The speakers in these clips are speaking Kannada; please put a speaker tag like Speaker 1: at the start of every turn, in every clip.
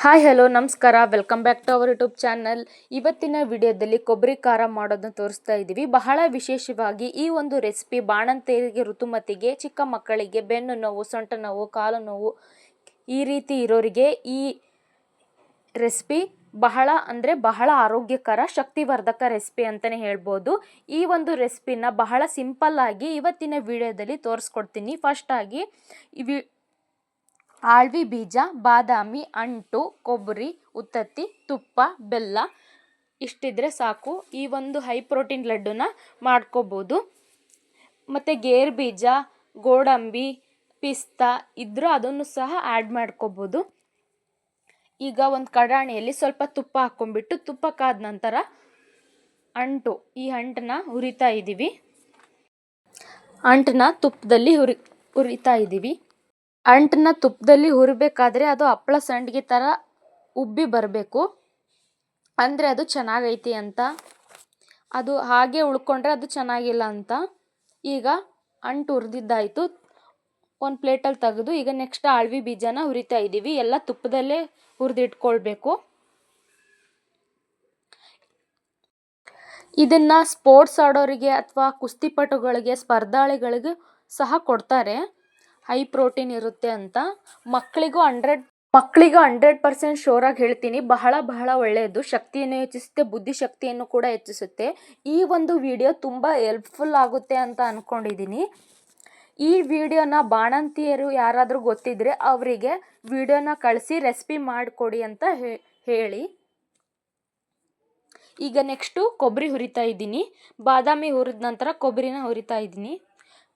Speaker 1: ಹಾಯ್ ಹಲೋ ನಮಸ್ಕಾರ, welcome back to our YouTube channel. ಇವತ್ತಿನ ವಿಡಿಯೋದಲ್ಲಿ ಕೊಬ್ಬರಿ ಖಾರ ಮಾಡೋದನ್ನ ತೋರಿಸ್ತಾ ಇದ್ದೀವಿ. ಬಹಳ ವಿಶೇಷವಾಗಿ ಈ ಒಂದು ರೆಸಿಪಿ ಬಾಣಂತಿಯರಿಗೆ, ಋತುಮತಿಗೆ, ಚಿಕ್ಕ ಮಕ್ಕಳಿಗೆ, ಬೆನ್ನು ನೋವು, ಸೊಂಟ ನೋವು, ಕಾಲು ನೋವು ಈ ರೀತಿ ಇರೋರಿಗೆ ಈ ರೆಸಿಪಿ ಬಹಳ ಆರೋಗ್ಯಕರ, ಶಕ್ತಿವರ್ಧಕ ರೆಸಿಪಿ ಅಂತಲೇ ಹೇಳ್ಬೋದು. ಈ ಒಂದು ರೆಸಿಪಿನ ಬಹಳ ಸಿಂಪಲ್ ಆಗಿ ಇವತ್ತಿನ ವಿಡಿಯೋದಲ್ಲಿ ತೋರಿಸ್ಕೊಡ್ತೀನಿ. ಫಸ್ಟ್ ಆಗಿ ಆಳ್ವಿ ಬೀಜ, ಬಾದಾಮಿ, ಅಂಟು, ಕೊಬ್ಬರಿ, ಉತ್ತತ್ತಿ, ತುಪ್ಪ, ಬೆಲ್ಲ ಇಷ್ಟಿದ್ರೆ ಸಾಕು. ಈ ಒಂದು ಹೈ ಪ್ರೋಟೀನ್ ಲಡ್ಡುನ ಮಾಡ್ಕೋಬೋದು. ಮತ್ತು ಗೇರು ಬೀಜ, ಗೋಡಂಬಿ, ಪಿಸ್ತಾ ಇದ್ರೂ ಅದನ್ನು ಸಹ ಆ್ಯಡ್ ಮಾಡ್ಕೋಬೋದು. ಈಗ ಒಂದು ಕಡಾಣಿಯಲ್ಲಿ ಸ್ವಲ್ಪ ತುಪ್ಪ ಹಾಕ್ಕೊಂಡ್ಬಿಟ್ಟು, ತುಪ್ಪ ಕಾದ ನಂತರ ಈ ಅಂಟನ್ನ ಹುರಿತಾ ಇದ್ದೀವಿ. ಅಂಟನ್ನ ತುಪ್ಪದಲ್ಲಿ ಹುರಿತಾ ಇದ್ದೀವಿ. ಅಂಟನ್ನ ತುಪ್ಪದಲ್ಲಿ ಹುರಿಬೇಕಾದ್ರೆ ಅದು ಹಪ್ಪಳ ಸಂಡಿಗೆ ಥರ ಉಬ್ಬಿ ಬರಬೇಕು, ಅಂದರೆ ಅದು ಚೆನ್ನಾಗೈತಿ ಅಂತ. ಅದು ಹಾಗೆ ಉಳ್ಕೊಂಡ್ರೆ ಅದು ಚೆನ್ನಾಗಿಲ್ಲ ಅಂತ. ಈಗ ಅಂಟು ಹುರಿದಿದ್ದಾಯಿತು, ಒಂದು ಪ್ಲೇಟಲ್ಲಿ ತೆಗೆದು ಈಗ ನೆಕ್ಸ್ಟ್ ಆಳ್ವಿ ಬೀಜನ ಹುರಿತಾ ಇದ್ದೀವಿ. ಎಲ್ಲ ತುಪ್ಪದಲ್ಲೇ ಹುರಿದಿಟ್ಕೊಳ್ಬೇಕು. ಇದನ್ನು ಸ್ಪೋರ್ಟ್ಸ್ ಆಡೋರಿಗೆ ಅಥವಾ ಕುಸ್ತಿಪಟುಗಳಿಗೆ, ಸ್ಪರ್ಧಾಳಿಗಳಿಗೆ ಸಹ ಕೊಡ್ತಾರೆ, ಹೈ ಪ್ರೋಟೀನ್ ಇರುತ್ತೆ ಅಂತ. ಮಕ್ಕಳಿಗೂ 100% ಶೋರಾಗಿ ಹೇಳ್ತೀನಿ, ಬಹಳ ಒಳ್ಳೆಯದು. ಶಕ್ತಿಯನ್ನು ಹೆಚ್ಚಿಸುತ್ತೆ, ಬುದ್ಧಿಶಕ್ತಿಯನ್ನು ಕೂಡ ಹೆಚ್ಚಿಸುತ್ತೆ. ಈ ಒಂದು ವಿಡಿಯೋ ತುಂಬ ಹೆಲ್ಪ್ಫುಲ್ ಆಗುತ್ತೆ ಅಂತ ಅಂದ್ಕೊಂಡಿದ್ದೀನಿ. ಈ ವಿಡಿಯೋನ ಬಾಣಂತಿಯರು ಯಾರಾದರೂ ಗೊತ್ತಿದ್ದರೆ ಅವರಿಗೆ ವಿಡಿಯೋನ ಕಳಿಸಿ ರೆಸಿಪಿ ಮಾಡಿಕೊಡಿ ಅಂತ ಹೇಳಿ. ಈಗ ನೆಕ್ಸ್ಟು ಕೊಬ್ಬರಿ ಹುರಿತಾ ಇದ್ದೀನಿ. ಬಾದಾಮಿ ಹುರಿದ ನಂತರ ಕೊಬ್ಬರಿನ ಹುರಿತಾ ಇದ್ದೀನಿ.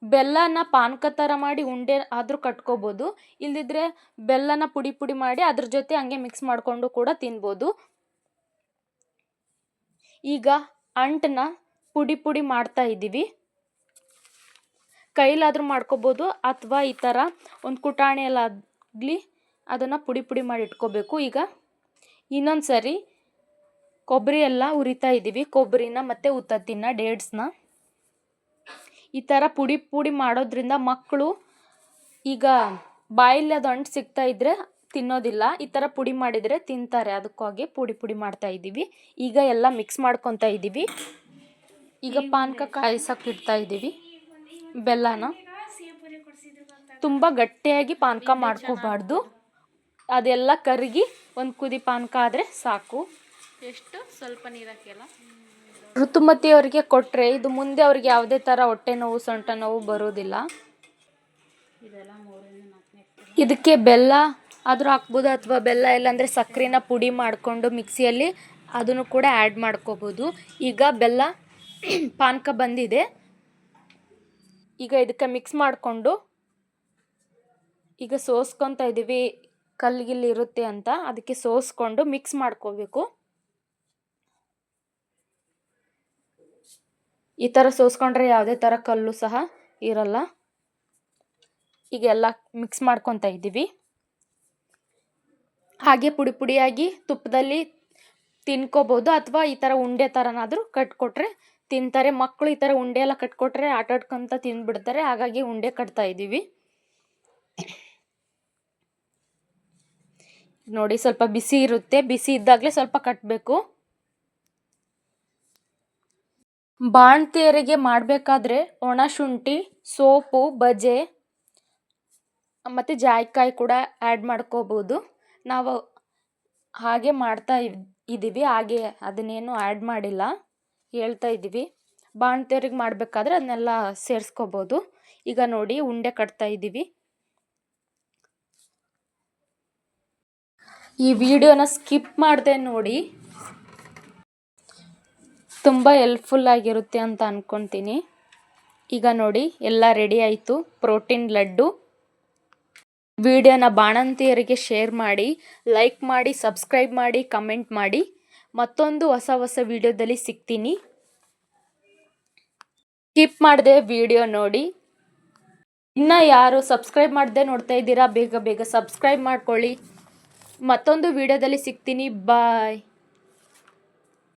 Speaker 1: ಬೆಲ್ಲನ ಪಾನಕ ಥರ ಮಾಡಿ ಉಂಡೆ ಆದರೂ ಕಟ್ಕೋಬೋದು, ಇಲ್ಲದಿದ್ದರೆ ಬೆಲ್ಲನ ಪುಡಿ ಮಾಡಿ ಅದ್ರ ಜೊತೆ ಹಂಗೆ ಮಿಕ್ಸ್ ಮಾಡಿಕೊಂಡು ಕೂಡ ತಿನ್ಬೋದು. ಈಗ ಅಂಟನ್ನ ಪುಡಿ ಮಾಡ್ತಾ ಇದ್ದೀವಿ. ಕೈಲಾದರೂ ಮಾಡ್ಕೋಬೋದು ಅಥವಾ ಈ ಥರ ಒಂದು ಕುಟಾಣಿಯಲ್ಲಾಗಲಿ ಅದನ್ನು ಪುಡಿ ಮಾಡಿ ಇಟ್ಕೋಬೇಕು. ಈಗ ಇನ್ನೊಂದು ಸರಿ ಕೊಬ್ಬರಿ ಎಲ್ಲ ಹುರಿತಾ ಇದ್ದೀವಿ. ಕೊಬ್ಬರಿನ ಮತ್ತು ಉತ್ತತ್ತಿನ, ಡೇಟ್ಸ್ನ ಈ ಥರ ಪುಡಿ ಮಾಡೋದ್ರಿಂದ ಮಕ್ಕಳು ಈಗ ಬಾಯಲ್ಲಿ ಅದು ಅಂಟು ಸಿಗ್ತಾ ಇದ್ದರೆ ತಿನ್ನೋದಿಲ್ಲ. ಈ ಥರ ಪುಡಿ ಮಾಡಿದರೆ ತಿಂತಾರೆ, ಅದಕ್ಕಾಗಿ ಪುಡಿ ಮಾಡ್ತಾ ಇದ್ದೀವಿ. ಈಗ ಎಲ್ಲ ಮಿಕ್ಸ್ ಮಾಡ್ಕೊತಾ ಇದ್ದೀವಿ. ಈಗ ಪಾನಕ ಕಾಯಿಸೋಕೆ ಇಡ್ತಾ ಇದ್ದೀವಿ. ಬೆಲ್ಲನ ತುಂಬ ಗಟ್ಟಿಯಾಗಿ ಪಾನಕ ಮಾಡ್ಕೋಬಾರ್ದು, ಅದೆಲ್ಲ ಕರಗಿ ಒಂದು ಕುದಿ ಪಾನಕ ಆದರೆ ಸಾಕು. ಸ್ವಲ್ಪ ನೀರು ಹಾಕಿಲ್ಲ. ಋತುಮತಿಯವರಿಗೆ ಕೊಟ್ಟರೆ ಇದು ಮುಂದೆ ಅವ್ರಿಗೆ ಯಾವುದೇ ಥರ ಹೊಟ್ಟೆ ನೋವು, ಸೊಂಟ ನೋವು ಬರೋದಿಲ್ಲ. ಇದಕ್ಕೆ ಬೆಲ್ಲ ಆದರೂ ಹಾಕ್ಬೋದು, ಅಥವಾ ಬೆಲ್ಲ ಇಲ್ಲಾಂದರೆ ಸಕ್ಕರೆನ ಪುಡಿ ಮಾಡಿಕೊಂಡು ಮಿಕ್ಸಿಯಲ್ಲಿ ಅದನ್ನು ಕೂಡ ಆ್ಯಡ್ ಮಾಡ್ಕೋಬೋದು. ಈಗ ಬೆಲ್ಲ ಪಾನಕ ಬಂದಿದೆ. ಈಗ ಇದಕ್ಕೆ ಮಿಕ್ಸ್ ಮಾಡಿಕೊಂಡು ಈಗ ಸೋಸ್ಕೊತಾ ಇದ್ದೀವಿ. ಕಲ್ಲಿಗಿಲ್ಲಿ ಇರುತ್ತೆ ಅಂತ ಅದಕ್ಕೆ ಸೋಸ್ಕೊಂಡು ಮಿಕ್ಸ್ ಮಾಡ್ಕೋಬೇಕು. ಈ ಥರ ಸೋಸ್ಕೊಂಡ್ರೆ ಯಾವುದೇ ಥರ ಕಲ್ಲು ಸಹ ಇರಲ್ಲ. ಈಗ ಎಲ್ಲ ಮಿಕ್ಸ್ ಮಾಡ್ಕೊತಾ ಇದ್ದೀವಿ. ಹಾಗೆ ಪುಡಿಯಾಗಿ ತುಪ್ಪದಲ್ಲಿ ತಿನ್ಕೋಬೋದು, ಅಥವಾ ಈ ಥರ ಉಂಡೆ ಥರನಾದರೂ ಕಟ್ಕೊಟ್ರೆ ತಿಂತಾರೆ. ಮಕ್ಕಳು ಈ ಥರ ಉಂಡೆ ಎಲ್ಲ ಕಟ್ಕೊಟ್ರೆ ಆಟಾಡ್ಕೊತ ತಿಂದ್ಬಿಡ್ತಾರೆ, ಹಾಗಾಗಿ ಉಂಡೆ ಕಟ್ತಾ ಇದ್ದೀವಿ. ನೋಡಿ, ಸ್ವಲ್ಪ ಬಿಸಿ ಇರುತ್ತೆ, ಬಿಸಿ ಇದ್ದಾಗಲೇ ಸ್ವಲ್ಪ ಕಟ್ಟಬೇಕು. ಬಾಣಂತಿಯರಿಗೆ ಮಾಡಬೇಕಾದ್ರೆ ಒಣ ಶುಂಠಿ, ಸೋಪು, ಬಜೆ ಮತ್ತು ಜಾಯಿಕಾಯಿ ಕೂಡ ಆ್ಯಡ್ ಮಾಡ್ಕೋಬೋದು. ನಾವು ಹಾಗೆ ಮಾಡ್ತಾ ಇದ್ದೀವಿ, ಹಾಗೆ ಅದನ್ನೇನು ಆ್ಯಡ್ ಮಾಡಿಲ್ಲ, ಹೇಳ್ತಾ ಇದ್ದೀವಿ. ಬಾಣಂತಿಯರಿಗೆ ಮಾಡಬೇಕಾದ್ರೆ ಅದನ್ನೆಲ್ಲ ಸೇರಿಸ್ಕೋಬೋದು. ಈಗ ನೋಡಿ, ಉಂಡೆ ಕಟ್ತಾ ಇದ್ದೀವಿ. ಈ ವಿಡಿಯೋನ ಸ್ಕಿಪ್ ಮಾಡದೆ ನೋಡಿ, ತುಂಬ ಹೆಲ್ಪ್ಫುಲ್ ಆಗಿರುತ್ತೆ ಅಂತ ಅಂದ್ಕೊತೀನಿ. ಈಗ ನೋಡಿ, ಎಲ್ಲ ರೆಡಿ ಆಯಿತು ಪ್ರೋಟೀನ್ ಲಡ್ಡು. ವಿಡಿಯೋನ ಬಾಣಂತಿಯರಿಗೆ ಶೇರ್ ಮಾಡಿ, ಲೈಕ್ ಮಾಡಿ, ಸಬ್ಸ್ಕ್ರೈಬ್ ಮಾಡಿ, ಕಮೆಂಟ್ ಮಾಡಿ. ಮತ್ತೊಂದು ಹೊಸ ವಿಡಿಯೋದಲ್ಲಿ ಸಿಗ್ತೀನಿ. ಸ್ಕಿಪ್ ಮಾಡದೆ ವಿಡಿಯೋ ನೋಡಿ. ಇನ್ನು ಯಾರು ಸಬ್ಸ್ಕ್ರೈಬ್ ಮಾಡದೆ ನೋಡ್ತಾ ಇದ್ದೀರಾ, ಬೇಗ ಸಬ್ಸ್ಕ್ರೈಬ್ ಮಾಡ್ಕೊಳ್ಳಿ. ಮತ್ತೊಂದು ವಿಡಿಯೋದಲ್ಲಿ ಸಿಗ್ತೀನಿ. ಬಾಯ್.